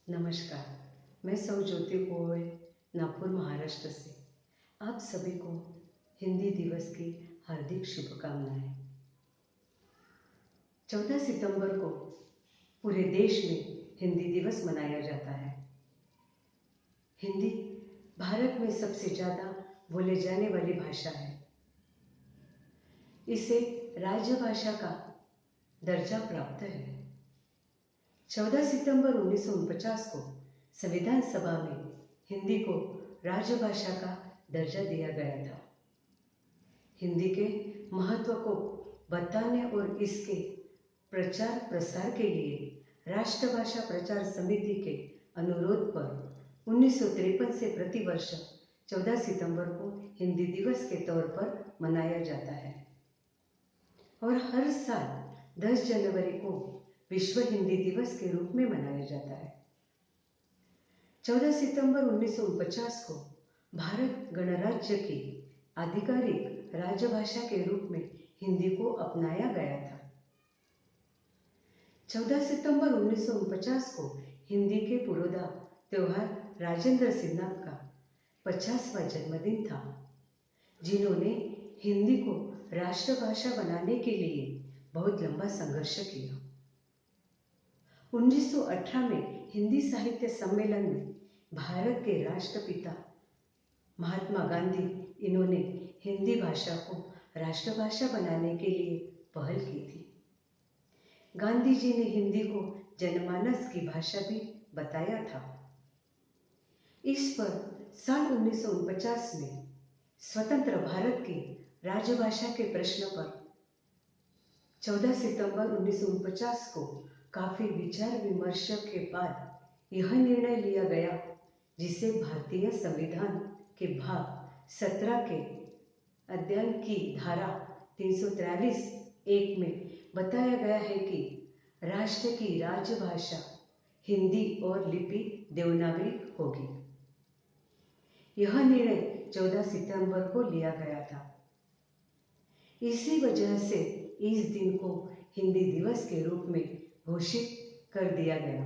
नमस्कार, मैं सौ ज्योति पोळ नागपुर महाराष्ट्र से आप सभी को हिंदी दिवस की हार्दिक शुभकामनाएं। 14 सितंबर को पूरे देश में हिंदी दिवस मनाया जाता है। हिंदी भारत में सबसे ज़्यादा बोले जाने वाली भाषा है। इसे राजभाषा का दर्जा प्राप्त है। 14 सितंबर 1949 को संविधान सभा में हिंदी को राजभाषा का दर्जा दिया गया था। हिंदी के महत्व को बताने और इसके प्रचार प्रसार के लिए राष्ट्रभाषा प्रचार समिति के अनुरोध पर 1953 से प्रतिवर्ष 14 सितंबर को हिंदी दिवस के तौर पर मनाया जाता है और हर साल 10 जनवरी को विश्व हिंदी दिवस के रूप में मनाया जाता है। 14 सितंबर 1949 को भारत गणराज्य की आधिकारिक राजभाषा के रूप में हिंदी को अपनाया गया था। 14 सितंबर 1949 को हिंदी के पुरोधा त्योहार राजेंद्र सिन्हा का 50वां जन्मदिन था, जिन्होंने हिंदी को राष्ट्रभाषा बनाने के लिए बहुत लंबा संघर्ष किया। 1918 में हिंदी साहित्य सम्मेलन में भारत के राष्ट्रपिता महात्मा गांधी इन्होंने हिंदी भाषा को राष्ट्रभाषा बनाने के लिए पहल की थी। गांधी जी ने हिंदी को जनमानस की भाषा भी बताया था। इस पर साल 1949 में स्वतंत्र भारत की राजभाषा के प्रश्न पर 14 सितंबर 1949 को काफी विचार विमर्श के बाद यह निर्णय लिया गया, जिसे भारतीय संविधान के भाग 17 के अध्ययन की धारा 343(1) में बताया गया है कि राष्ट्र की राजभाषा हिंदी और लिपि देवनागरी होगी। यह निर्णय 14 सितंबर को लिया गया था। इसी वजह से इस दिन को हिंदी दिवस के रूप में घोषित कर दिया गया।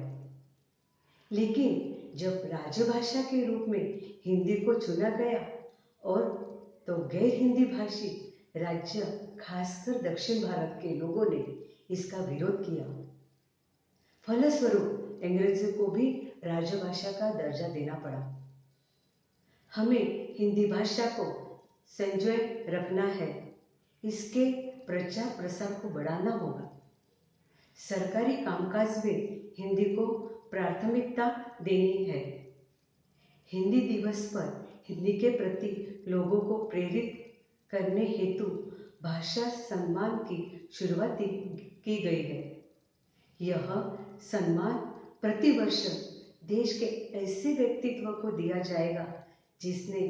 लेकिन जब राजभाषा के रूप में हिंदी को चुना गया और तो गैर हिंदी भाषी राज्य, खासकर दक्षिण भारत के लोगों ने इसका विरोध किया। फलस्वरूप अंग्रेजी को भी राजभाषा का दर्जा देना पड़ा। हमें हिंदी भाषा को संजोए रखना है, इसके प्रचार प्रसार को बढ़ाना होगा। सरकारी कामकाज में हिंदी को प्राथमिकता देनी है। हिंदी दिवस पर हिंदी के प्रति लोगों को प्रेरित करने हेतु भाषा सम्मान की शुरुआत की गई है। यह सम्मान प्रतिवर्ष देश के ऐसे व्यक्तित्व को दिया जाएगा जिसने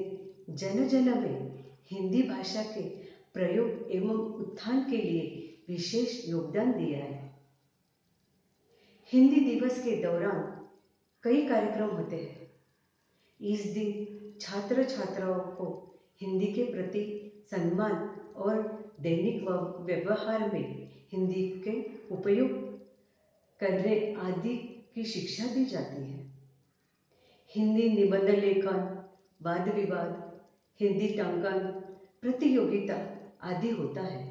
जन जन में हिंदी भाषा के प्रयोग एवं उत्थान के लिए विशेष योगदान दिया है। हिंदी दिवस के दौरान कई कार्यक्रम होते हैं। इस दिन छात्र छात्राओं को हिंदी के प्रति सम्मान और दैनिक व्यवहार में हिंदी के उपयोग करने आदि की शिक्षा दी जाती है। हिंदी निबंध लेखन, वाद विवाद, हिंदी टंकन प्रतियोगिता आदि होता है।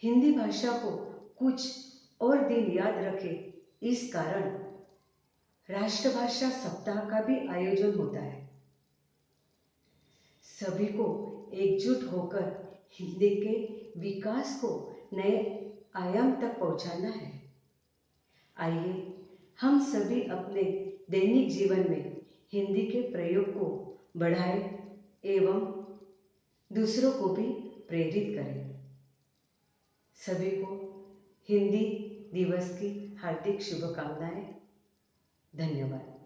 हिंदी भाषा को कुछ और दिन याद रखे, इस कारण राष्ट्रभाषा सप्ताह का भी आयोजन होता है। सभी को एकजुट होकर हिंदी के विकास को नए आयाम तक पहुंचाना है। आइए हम सभी अपने दैनिक जीवन में हिंदी के प्रयोग को बढ़ाएं एवं दूसरों को भी प्रेरित करें। सभी को हिंदी दिवस की हार्दिक शुभकामनाएं। धन्यवाद।